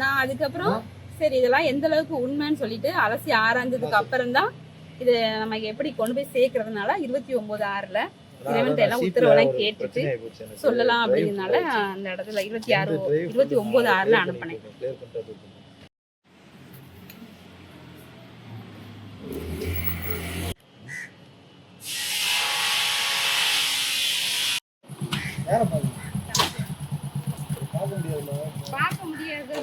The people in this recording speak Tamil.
நான் அதுக்கப்புறம் சரி இதெல்லாம் எந்த அளவுக்கு உண்மைன்னு சொல்லிட்டு அலசி ஆராய்ஞ்சதுக்கு அப்புறம் தான் இது நமக்கு எப்படி கொண்டு போய் சேர்க்கறதுனால 29/6 இறைவன்ட்ட எல்லாம் உத்தரவெல்லாம் கேட்டுட்டு சொல்லலாம் அப்படிங்கிறதுனால அந்த இடத்துல 29/6 அனுப்பினேன். பார்க்க முடியாது